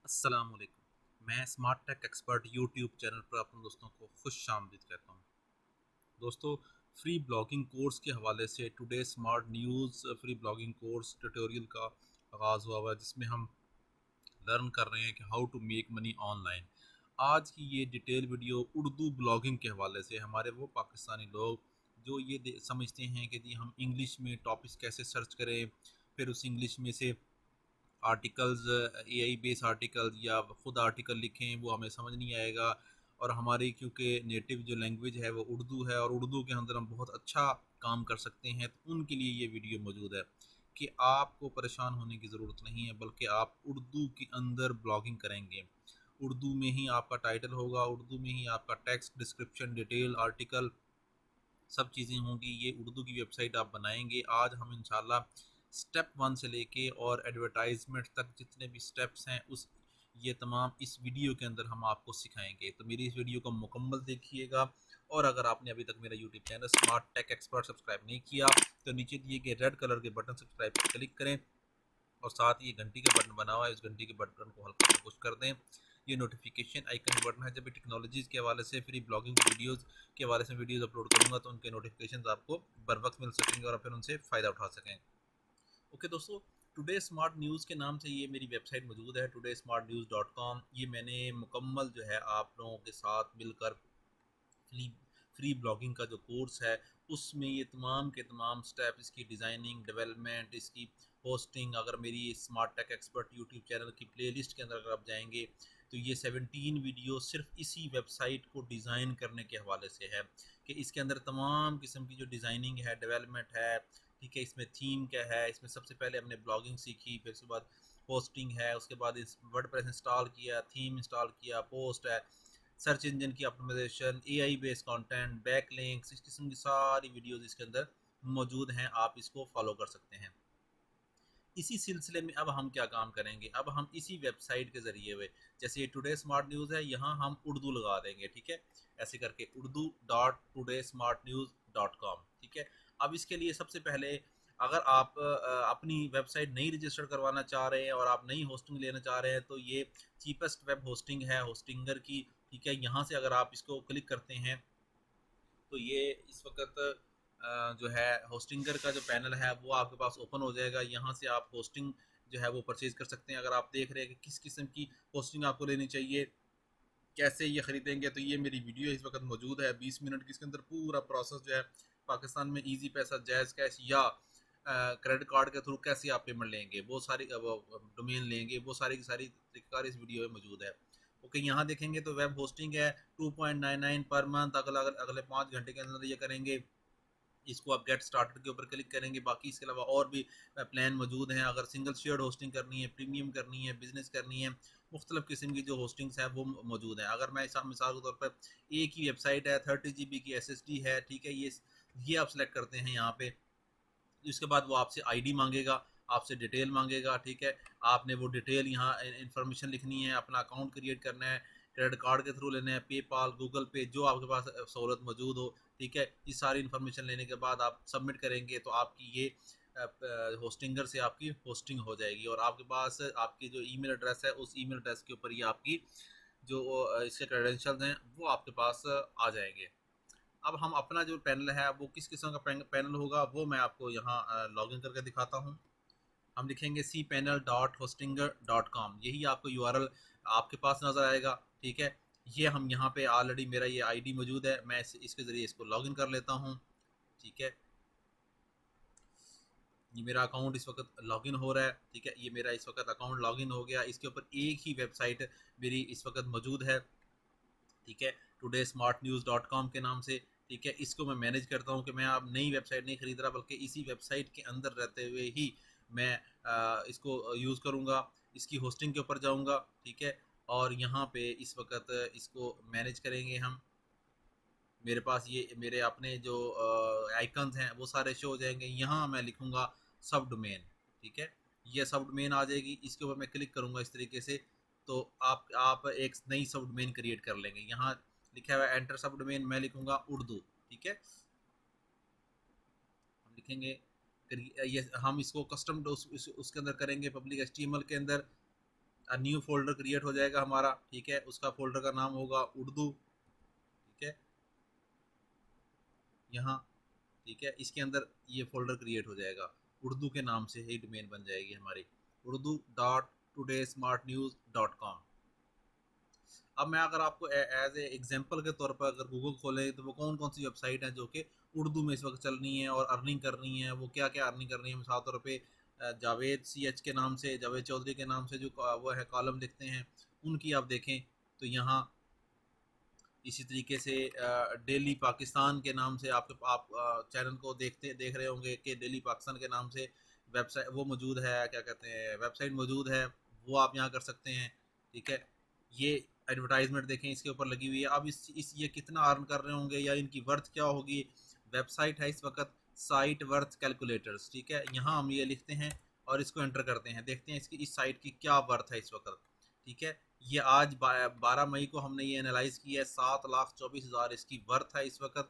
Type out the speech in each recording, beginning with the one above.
अस्सलाम वालेकुम। मैं smart tech expert YouTube channel पर अपने दोस्तों को खुश आमदीद कहता हूँ। दोस्तों, फ्री ब्लॉगिंग कोर्स के हवाले से today smart news free blogging course tutorial का आगाज़ हुआ हुआ है, जिसमें हम लर्न कर रहे हैं कि how to make money online. आज की ये डिटेल वीडियो उर्दू ब्लॉगिंग के हवाले से हमारे वो पाकिस्तानी लोग जो ये समझते हैं कि जी हम इंग्लिश में टॉपिक्स कैसे सर्च करें, फिर उस इंग्लिश में से आर्टिकल्स, एआई बेस आर्टिकल्स या खुद आर्टिकल लिखें, वो हमें समझ नहीं आएगा। और हमारी क्योंकि नेटिव जो लैंग्वेज है वो उर्दू है और उर्दू के अंदर हम बहुत अच्छा काम कर सकते हैं, तो उनके लिए ये वीडियो मौजूद है कि आपको परेशान होने की ज़रूरत नहीं है, बल्कि आप उर्दू के अंदर ब्लॉगिंग करेंगे। उर्दू में ही आपका टाइटल होगा, उर्दू में ही आपका टेक्स्ट डिस्क्रिप्शन डिटेल आर्टिकल सब चीज़ें होंगी। ये उर्दू की वेबसाइट आप बनाएंगे। आज हम इंशाल्लाह स्टेप वन से लेके और एडवर्टाइजमेंट तक जितने भी स्टेप्स हैं उस ये तमाम इस वीडियो के अंदर हम आपको सिखाएंगे। तो मेरी इस वीडियो को मुकम्मल देखिएगा। और अगर आपने अभी तक मेरा YouTube channel smart tech expert subscribe नहीं किया तो नीचे दिए गए रेड कलर के बटन सब्सक्राइब पर क्लिक करें और साथ ही घंटी का बटन बना हुआ है, इस घंटी के बटन को हल्का सा पुश कर दें। ये नोटिफिकेशन आइकन बटन है। जब भी टेक्नोलॉजीज़ के हवाले से फ्री ब्लॉगिंग की वीडियोज़ के हवाले से वीडियोज़ अपलोड करूँगा तो उनके नोटिफिकेशन आपको बर वक्त मिल सकेंगे और फिर उनसे फ़ायदा उठा सकें। ओके दोस्तों, टुडे स्मार्ट न्यूज़ के नाम से ये मेरी वेबसाइट मौजूद है, today smart news dot com. ये मैंने मुकम्मल जो है आप लोगों के साथ मिलकर फ्री फ्री ब्लॉगिंग का जो कोर्स है उसमें ये तमाम के तमाम स्टेप, इसकी डिज़ाइनिंग, डेवलपमेंट, इसकी होस्टिंग, अगर मेरी smart tech expert YouTube channel की प्लेलिस्ट के अंदर अगर आप जाएंगे तो ये 17 वीडियो सिर्फ इसी वेबसाइट को डिज़ाइन करने के हवाले से है कि इसके अंदर तमाम किस्म की जो डिज़ाइनिंग है, डेवलपमेंट है, ठीक है, इसमें थीम क्या है, इसमें सबसे पहले हमने ब्लॉगिंग सीखी, फिर उसके बाद होस्टिंग है, उसके बाद इस वर्डप्रेस इंस्टॉल किया, थीम इंस्टॉल किया, पोस्ट है, सर्च इंजन की optimization, AI based content, back links, इस किस्म की सारी वीडियोस इसके अंदर मौजूद हैं। आप इसको फॉलो कर सकते हैं। इसी सिलसिले में अब हम क्या काम करेंगे, अब हम इसी वेबसाइट के ज़रिए हुए, जैसे ये टुडे स्मार्ट न्यूज़ है, यहाँ हम उर्दू लगा देंगे, ठीक है, ऐसे करके Urdu dot today smart news dot com, ठीक है। अब इसके लिए सबसे पहले अगर आप अपनी वेबसाइट नहीं रजिस्टर करवाना चाह रहे हैं और आप नई होस्टिंग लेना चाह रहे हैं तो ये चीपेस्ट वेब होस्टिंग है होस्टिंगर की, ठीक है। यहाँ से अगर आप इसको क्लिक करते हैं तो ये इस वक्त जो है होस्टिंगर का जो पैनल है वो आपके पास ओपन हो जाएगा। यहाँ से आप होस्टिंग जो है वो परचेज कर सकते हैं। अगर आप देख रहे हैं कि किस किस्म की होस्टिंग आपको लेनी चाहिए, कैसे ये खरीदेंगे, तो ये मेरी वीडियो इस वक्त मौजूद है 20 मिनट की। इसके अंदर पूरा प्रोसेस जो है पाकिस्तान में इजी पैसा, जायज़ कैश या क्रेडिट कार्ड के थ्रू कैसे आप पेमेंट लेंगे, वो सारी डोमेन लेंगे, वो सारी की सारी तरीक़ार इस वीडियो में मौजूद है। ओके, यहाँ देखेंगे तो वेब होस्टिंग है 2.99 पर मंथ। अगला अगले 5 घंटे के अंदर ये करेंगे, इसको आप गेट स्टार्टेड के ऊपर क्लिक करेंगे। बाकी इसके अलावा और भी प्लान मौजूद हैं। अगर सिंगल शेयर्ड होस्टिंग करनी है, प्रीमियम करनी है, बिजनेस करनी है, मुख्तलिफ किस्म की जो होस्टिंग्स हैं वो मौजूद हैं। अगर मैं मिसाल के तौर पर एक ही वेबसाइट है, 30 GB की SSD है, ठीक है, ये आप सेलेक्ट करते हैं यहाँ पे। इसके बाद वो आपसे आईडी मांगेगा, आपसे डिटेल मांगेगा, ठीक है। आपने वो डिटेल यहाँ इन्फॉर्मेशन लिखनी है, अपना अकाउंट क्रिएट करना है, क्रेडिट कार्ड के थ्रू लेना है, पेपाल, गूगल पे, जो आपके पास सहूलत मौजूद हो, ठीक है। ये सारी इन्फॉर्मेशन लेने के बाद आप सबमिट करेंगे तो आपकी ये होस्टिंगर से आपकी होस्टिंग हो जाएगी और आपके पास आपकी जो ईमेल एड्रेस है उस ईमेल एड्रेस के ऊपर ये आपकी जो इसके क्रेडेंशियल्स हैं वो आपके पास आ जाएंगे। अब हम अपना जो पैनल है वो किस किस्म का पैनल होगा वो मैं आपको यहाँ लॉगिन करके दिखाता हूँ। हम लिखेंगे cPanel dot Hostinger dot com, यही आपको यूआरएल आपके पास नज़र आएगा, ठीक है। ये हम यहाँ पे ऑलरेडी मेरा ये आईडी मौजूद है, मैं इसके ज़रिए इसको लॉगिन कर लेता हूँ, ठीक है। ये मेरा अकाउंट इस वक्त लॉगिन हो रहा है, ठीक है। ये मेरा इस वक्त अकाउंट लॉगिन हो गया। इसके ऊपर एक ही वेबसाइट मेरी इस वक्त मौजूद है, ठीक है, today smart news dot com के नाम से, ठीक है। इसको मैं मैनेज करता हूँ कि मैं अब नई वेबसाइट नहीं खरीद रहा, बल्कि इसी वेबसाइट के अंदर रहते हुए ही मैं इसको यूज़ करूँगा। इसकी होस्टिंग के ऊपर जाऊँगा, ठीक है, और यहाँ पे इस वक्त इसको मैनेज करेंगे हम। मेरे पास ये मेरे अपने जो आइकन्स हैं वो सारे शो हो जाएंगे। यहाँ मैं लिखूँगा सब डोमेन, ठीक है। ये सब डोमेन आ जाएगी, इसके ऊपर मैं क्लिक करूँगा इस तरीके से तो आप एक नई सब डोमेन क्रिएट कर लेंगे। यहाँ लिखा हुआ है एंटर सब डोमेन, मैं लिखूँगा उर्दू, ठीक है। हम लिखेंगे, फिर ये हम इसको कस्टम उसके अंदर करेंगे, पब्लिक HTML के अंदर। न्यू फोल्डर क्रिएट हो जाएगा हमारा, ठीक है। उसका फोल्डर का नाम होगा उर्दू, ठीक है, यहाँ, ठीक है। इसके अंदर ये फोल्डर क्रिएट हो जाएगा, उर्दू के नाम से ही डोमेन बन जाएगी हमारी, urdu.todaysmartnews.com। अब मैं अगर आपको एज ए एग्जांपल के तौर पर अगर गूगल खोलें तो वो कौन कौन सी वेबसाइट हैं जो कि उर्दू में इस वक्त चल रही हैं और अर्निंग कर रही हैं, वो क्या क्या अर्निंग कर रही हैं। मिसाल तौर पे जावेद CH के नाम से, जावेद चौधरी के नाम से जो वो है कॉलम लिखते हैं, उनकी आप देखें तो यहाँ इसी तरीके से डेली पाकिस्तान के नाम से आपके आप चैनल को देख रहे होंगे कि डेली पाकिस्तान के नाम से वेबसाइट वो मौजूद है, क्या कहते हैं, वेबसाइट मौजूद है, वो आप यहाँ कर सकते हैं, ठीक है। ये एडवर्टाइजमेंट देखें इसके ऊपर लगी हुई है। अब इस ये कितना अर्न कर रहे होंगे या इनकी वर्थ क्या होगी। वेबसाइट है इस वक्त साइट वर्थ कैलकुलेटर्स, ठीक है। यहाँ हम ये लिखते हैं और इसको एंटर करते हैं, देखते हैं इसकी इस साइट की क्या वर्थ है इस वक्त, ठीक है। ये आज 12 मई को हमने ये एनालाइज किया है, 7,24,000 इसकी वर्थ है इस वक्त,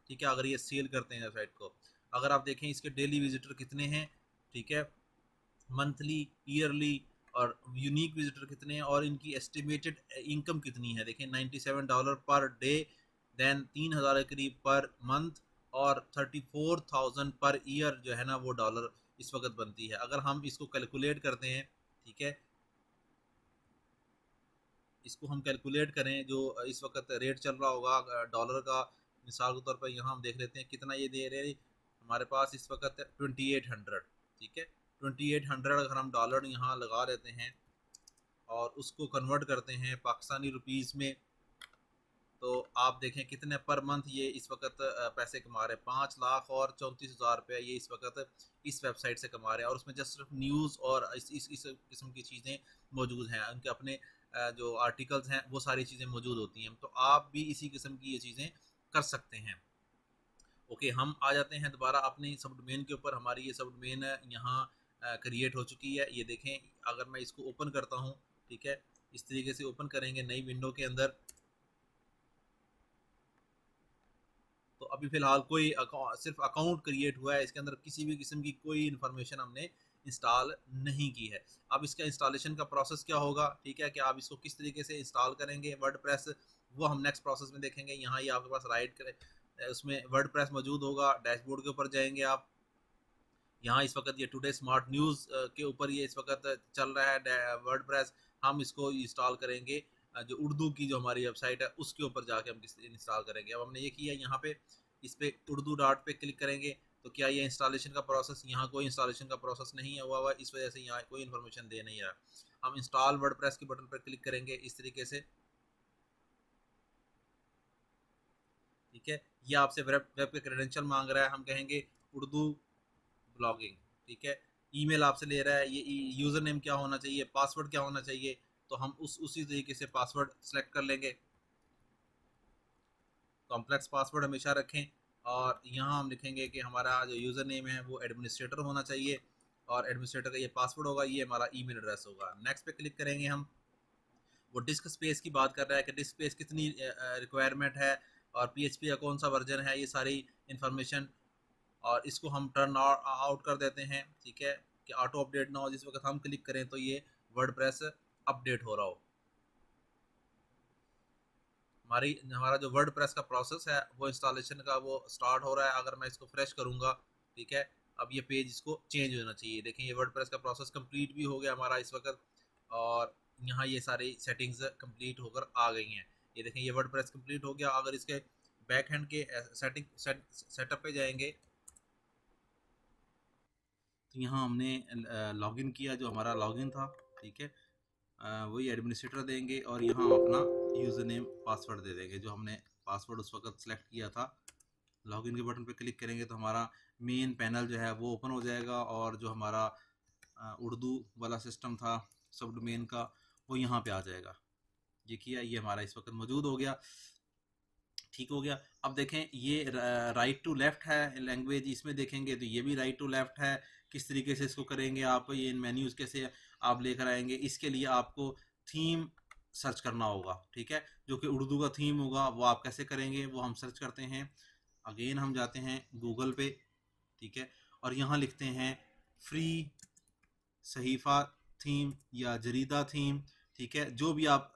ठीक है। अगर ये सेल करते हैं वेबसाइट को, अगर आप देखें इसके डेली विजिटर कितने हैं, ठीक है, मंथली, ईयरली और यूनिक विजिटर कितने हैं और इनकी एस्टिमेटेड इनकम कितनी है। देखें $97 पर डे, देन 3,000 के करीब पर मंथ और 34,000 पर ईयर जो है ना वो डॉलर इस वक्त बनती है। अगर हम इसको कैलकुलेट करते हैं, ठीक है, इसको हम कैलकुलेट करें जो इस वक्त रेट चल रहा होगा डॉलर का, मिसाल के तौर पर यहाँ हम देख लेते हैं कितना ये दे रहे हैं। हमारे पास इस वक्त 2800, ठीक है, 2800 अगर हम डॉलर यहाँ लगा देते हैं और उसको कन्वर्ट करते हैं पाकिस्तानी रुपीज़ में, तो आप देखें कितने पर मंथ ये इस वक्त पैसे कमा रहे हैं। 5,34,000 रुपये ये इस वक्त इस वेबसाइट से कमा रहे हैं और उसमें जस्ट सिर्फ न्यूज़ और इस किस्म की चीज़ें मौजूद हैं, उनके अपने जो आर्टिकल्स हैं वो सारी चीज़ें मौजूद होती हैं। तो आप भी इसी किस्म की ये चीज़ें कर सकते हैं। ओके, हम आ जाते हैं दोबारा अपने सब डोमेन के ऊपर। हमारी ये सब डोमेन यहाँ क्रिएट हो चुकी है, ये देखें। अगर मैं इसको ओपन करता हूँ, ठीक है, इस तरीके से ओपन करेंगे नई विंडो के अंदर, तो अभी फ़िलहाल कोई सिर्फ अकाउंट क्रिएट हुआ है, इसके अंदर किसी भी किस्म की कोई इन्फॉर्मेशन हमने इंस्टॉल नहीं की है। अब इसका इंस्टॉलेशन का प्रोसेस क्या होगा, ठीक है, कि आप इसको किस तरीके से इंस्टॉल करेंगे वर्डप्रेस, वो हम नेक्स्ट प्रोसेस में देखेंगे। यहाँ ये आपके पास राइट करें, उसमें वर्डप्रेस मौजूद होगा, डैशबोर्ड के ऊपर जाएंगे आप। यहाँ इस वक्त ये टुडे स्मार्ट न्यूज़ के ऊपर ये इस वक्त चल रहा है वर्डप्रेस। हम इसको इंस्टॉल करेंगे जो उर्दू की जो हमारी वेबसाइट है उसके ऊपर जाके हम इंस्टॉल करेंगे। अब हमने ये किया, यहाँ पे इस पे उर्दू डॉट पे क्लिक करेंगे तो क्या ये इंस्टॉलेशन का प्रोसेस, यहाँ कोई इंस्टॉलेशन का प्रोसेस नहीं है हुआ, इस वजह से यहाँ कोई इन्फॉर्मेशन दे नहीं रहा। हम इंस्टॉल वर्डप्रेस के बटन पर क्लिक करेंगे इस तरीके से, ठीक है। ये आपसे वेब के क्रेडेंशियल मांग रहा है, हम कहेंगे उर्दू ब्लॉगिंग, ठीक है। ईमेल आपसे ले रहा है, ये यूज़र नेम क्या होना चाहिए, पासवर्ड क्या होना चाहिए, तो हम उसी तरीके से पासवर्ड सेलेक्ट कर लेंगे। कॉम्प्लेक्स पासवर्ड हमेशा रखें और यहाँ हम लिखेंगे कि हमारा जो यूज़र नेम है वो एडमिनिस्ट्रेटर होना चाहिए और एडमिनिस्ट्रेटर का ये पासवर्ड होगा, ये हमारा ईमेल एड्रेस होगा। नेक्स्ट पे क्लिक करेंगे हम। वो डिस्क स्पेस की बात कर रहा है कि डिस्क स्पेस कितनी रिक्वायरमेंट है और PHP का कौन सा वर्जन है, ये सारी इंफॉर्मेशन, और इसको हम टर्न आउट कर देते हैं, ठीक है, कि ऑटो अपडेट ना हो, जिस वक्त हम क्लिक करें तो ये वर्डप्रेस अपडेट हो रहा हो। हमारा जो वर्डप्रेस का प्रोसेस है वो इंस्टॉलेशन का वो स्टार्ट हो रहा है। अगर मैं इसको फ्रेश करूँगा, ठीक है, अब ये पेज इसको चेंज होना चाहिए। देखें ये वर्डप्रेस का प्रोसेस कंप्लीट भी हो गया हमारा इस वक्त और यहाँ ये सारी सेटिंग्स कंप्लीट होकर आ गई हैं। ये देखें ये वर्डप्रेस कंप्लीट हो गया। अगर इसके बैक हैंड के सेटअप पे जाएंगे तो यहाँ हमने लॉगिन किया, जो हमारा लॉगिन था, ठीक है, वही एडमिनिस्ट्रेटर देंगे और यहाँ हम अपना यूज़र नेम पासवर्ड दे देंगे जो हमने पासवर्ड उस वक्त सेलेक्ट किया था। लॉगिन के बटन पर क्लिक करेंगे तो हमारा मेन पैनल जो है वो ओपन हो जाएगा और जो हमारा उर्दू वाला सिस्टम था सब डोमेन का वो यहाँ पे आ जाएगा। ये किया, ये हमारा इस वक्त मौजूद हो गया, ठीक हो गया। अब देखें ये राइट टू लेफ़्ट है लैंग्वेज, इसमें देखेंगे तो ये भी राइट टू लेफ़्ट है। किस तरीके से इसको करेंगे आप, ये इन मेन्यूज़ कैसे आप लेकर आएंगे, इसके लिए आपको थीम सर्च करना होगा, ठीक है, जो कि उर्दू का थीम होगा। वो आप कैसे करेंगे वो हम सर्च करते हैं। अगेन हम जाते हैं गूगल पे, ठीक है, और यहाँ लिखते हैं फ्री सहीफ़ा थीम या जरीदा थीम, ठीक है, जो भी आप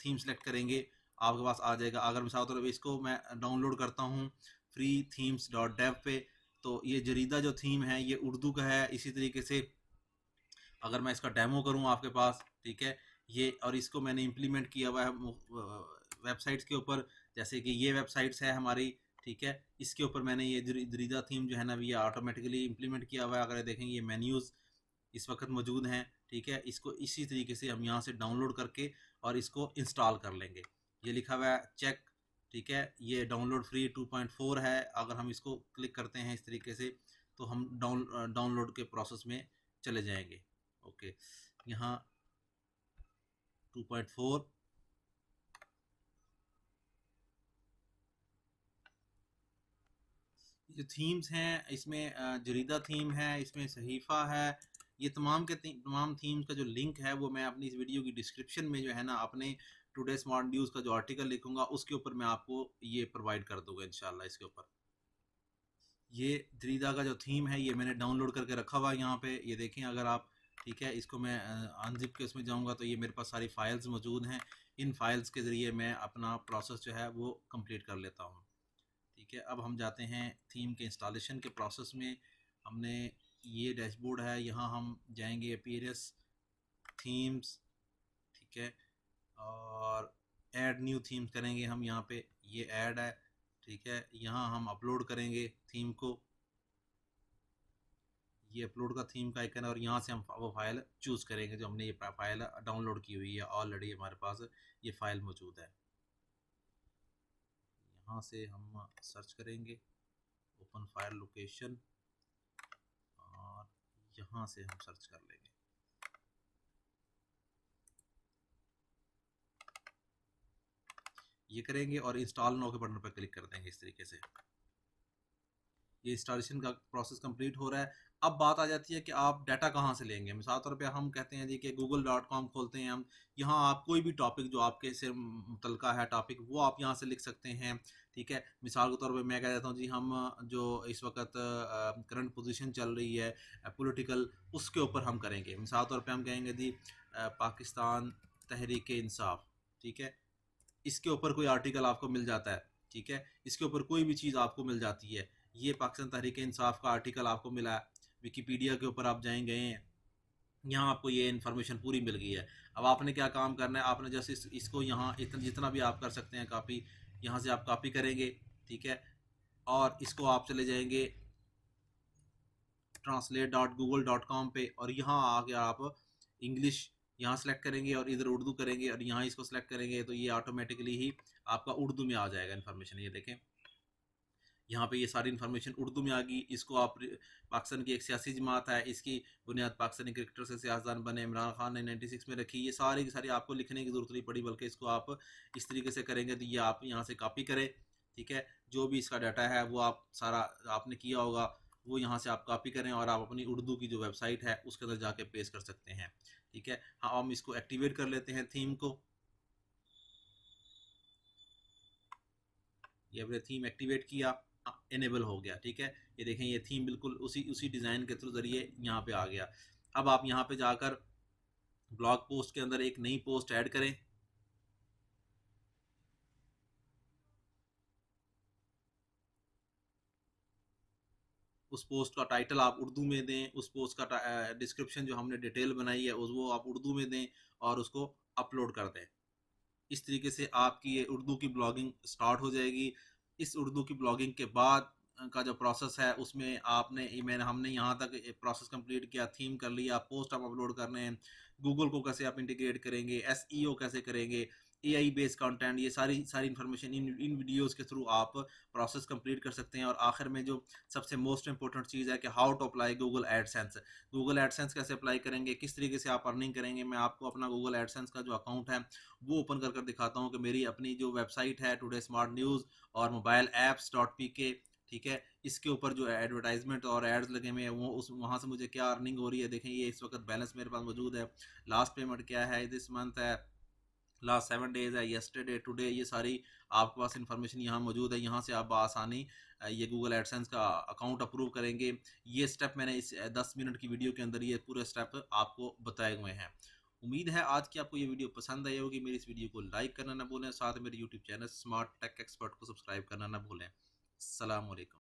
थीम सेलेक्ट करेंगे आपके पास आ जाएगा। अगर मिसाल के तौर पर इसको मैं डाउनलोड करता हूँ फ्री थीम्स डॉट डेव पे, तो ये जरीदा जो थीम है ये उर्दू का है। इसी तरीके से अगर मैं इसका डेमो करूँ आपके पास, ठीक है, ये और इसको मैंने इम्प्लीमेंट किया हुआ है वेबसाइट्स के ऊपर, जैसे कि ये वेबसाइट्स है हमारी, ठीक है, इसके ऊपर मैंने ये दरीदा थीम जो है ना ये ऑटोमेटिकली इम्प्लीमेंट किया हुआ है। अगर देखेंगे ये मेन्यूज़ इस वक्त मौजूद हैं, ठीक है, इसको इसी तरीके से हम यहाँ से डाउनलोड करके और इसको इंस्टॉल कर लेंगे। ये लिखा हुआ है चेक, ठीक है, ये डाउनलोड फ्री 2.4 है। अगर हम इसको क्लिक करते हैं इस तरीके से तो हम डाउनलोड के प्रोसेस में चले जाएंगे। ओके, यहाँ 2.4 जो थीम्स हैं इसमें जरीदा थीम है, इसमें सहीफ़ा है, ये तमाम के तमाम थीम्स का जो लिंक है वो मैं अपनी इस वीडियो की डिस्क्रिप्शन में जो है ना अपने टुडे स्मार्ट न्यूज़ का जो आर्टिकल लिखूंगा उसके ऊपर मैं आपको ये प्रोवाइड कर दूंगा इंशाल्लाह। इसके ऊपर ये जरीदा का जो थीम है ये मैंने डाउनलोड करके रखा हुआ है यहाँ पे, ये देखें अगर आप, ठीक है, इसको मैं अनजिप के उसमें जाऊँगा तो ये मेरे पास सारी फाइल्स मौजूद हैं। इन फाइल्स के ज़रिए मैं अपना प्रोसेस जो है वो कंप्लीट कर लेता हूँ। ठीक है, अब हम जाते हैं थीम के इंस्टॉलेशन के प्रोसेस में। हमने ये डैशबोर्ड है, यहाँ हम जाएंगे अपीयरेंस थीम्स, ठीक है, और ऐड न्यू थीम करेंगे हम यहाँ पे, ये ऐड है, ठीक है, यहाँ हम अपलोड करेंगे थीम को, ये अपलोड का थीम का आइकन है, और यहाँ से हम वो फाइल चूज़ करेंगे जो हमने ये फाइल डाउनलोड की हुई है, ऑलरेडी हमारे पास ये फाइल मौजूद है। यहाँ से हम सर्च करेंगे ओपन फाइल लोकेशन और यहाँ से हम सर्च कर लेंगे। ये करेंगे और इंस्टॉल नाउ के बटन पर क्लिक कर देंगे। इस तरीके से ये इंस्टॉलेशन का प्रोसेस कंप्लीट हो रहा है। अब बात आ जाती है कि आप डाटा कहाँ से लेंगे। मिसाल तौर पे हम कहते हैं जी कि google.com खोलते हैं हम, यहाँ आप कोई भी टॉपिक जो आपके से मुतलका है टॉपिक वो आप यहाँ से लिख सकते हैं, ठीक है। मिसाल के तौर पे मैं कह देता हूँ जी हम जो इस वक्त करंट पोजीशन चल रही है पॉलिटिकल, उसके ऊपर हम करेंगे। मिसाल तौर पे हम कहेंगे जी पाकिस्तान तहरीक इंसाफ, ठीक है, इसके ऊपर कोई आर्टिकल आपको मिल जाता है, ठीक है, इसके ऊपर कोई भी चीज़ आपको मिल जाती है। ये पाकिस्तान तहरीक इंसाफ का आर्टिकल आपको मिला है, विकीपीडिया के ऊपर आप जाएंगे, यहाँ आपको ये इन्फॉर्मेशन पूरी मिल गई है। अब आपने क्या काम करना है, आपने जैसे इसको यहाँ इतना जितना भी आप कर सकते हैं कॉपी, यहाँ से आप कॉपी करेंगे, ठीक है, और इसको आप चले जाएंगे translate.google.com पे, और यहाँ आके आप इंग्लिश यहाँ सेलेक्ट करेंगे और इधर उर्दू करेंगे और यहाँ इसको सेलेक्ट करेंगे तो ये ऑटोमेटिकली ही आपका उर्दू में आ जाएगा इन्फॉर्मेशन। ये देखें यहाँ पे ये सारी इन्फॉर्मेशन उर्दू में आ गई। इसको आप पाकिस्तान की एक सियासी जमात है, इसकी बुनियाद पाकिस्तानी क्रिकेटर से सियासतदान बने इमरान खान ने 96 में रखी। ये सारी की सारी आपको लिखने की ज़रूरत नहीं पड़ी, बल्कि इसको आप इस तरीके से करेंगे तो ये आप यहाँ से कॉपी करें, ठीक है, जो भी इसका डाटा है वो आप सारा आपने किया होगा वो यहाँ से आप कॉपी करें और आप अपनी उर्दू की जो वेबसाइट है उसके अंदर जाके पेस्ट कर सकते हैं, ठीक है। हाँ, हम इसको एक्टिवेट कर लेते हैं थीम को। ये हमने थीम एक्टिवेट किया, इनेबल हो गया, ठीक है। ये देखें ये थीम बिल्कुल उसी उसी डिज़ाइन के थ्रू ज़रिए यहाँ पे आ गया। अब आप यहाँ पे जाकर ब्लॉग पोस्ट के अंदर एक नई पोस्ट ऐड करें। उस पोस्ट का टाइटल आप उर्दू में दें, उस पोस्ट का डिस्क्रिप्शन जो हमने डिटेल बनाई है उस वो आप उर्दू में दें और उसको अपलोड कर दें। इस तरीके से आपकी ये उर्दू की ब्लॉगिंग स्टार्ट हो जाएगी। इस उर्दू की ब्लॉगिंग के बाद का जो प्रोसेस है उसमें आपने मैंने हमने यहाँ तक प्रोसेस कंप्लीट किया, थीम कर लिया, पोस्ट आप अपलोड करने हैं, गूगल को कैसे आप इंटीग्रेट करेंगे, एसईओ कैसे करेंगे, एआई बेस्ड कंटेंट, ये सारी सारी इन्फॉर्मेशन इन वीडियोस के थ्रू आप प्रोसेस कंप्लीट कर सकते हैं। और आखिर में जो सबसे मोस्ट इंपॉर्टेंट चीज़ है कि how to apply Google AdSense. Google AdSense कैसे अप्लाई करेंगे, किस तरीके से आप अर्निंग करेंगे, मैं आपको अपना गूगल एडसेंस का जो अकाउंट है वो ओपन कर दिखाता हूँ कि मेरी अपनी जो वेबसाइट है टुडे स्मार्ट न्यूज़ और मोबाइल ऐप्स .pk, ठीक है, इसके ऊपर जो एडवर्टाइजमेंट और एड्स लगे हुए हैं वो उस वहाँ से मुझे क्या अर्निंग हो रही है। देखें ये इस वक्त बैलेंस मेरे पास मौजूद है। लास्ट पेमेंट क्या है, दिस मंथ है, लास्ट 7 डेज है, येस्टरडे, टुडे, ये सारी आपके पास इन्फॉर्मेशन यहाँ मौजूद है। यहाँ से आप आसानी ये गूगल एडसेंस का अकाउंट अप्रूव करेंगे। ये स्टेप मैंने इस 10 मिनट की वीडियो के अंदर ये पूरे स्टेप आपको बताए हुए हैं। उम्मीद है आज की आपको ये वीडियो पसंद आई होगी। मेरी इस वीडियो को लाइक करना ना भूलें, साथ में मेरे YouTube channel smart tech expert को सब्सक्राइब करना ना भूलें। अस्सलाम वालेकुम।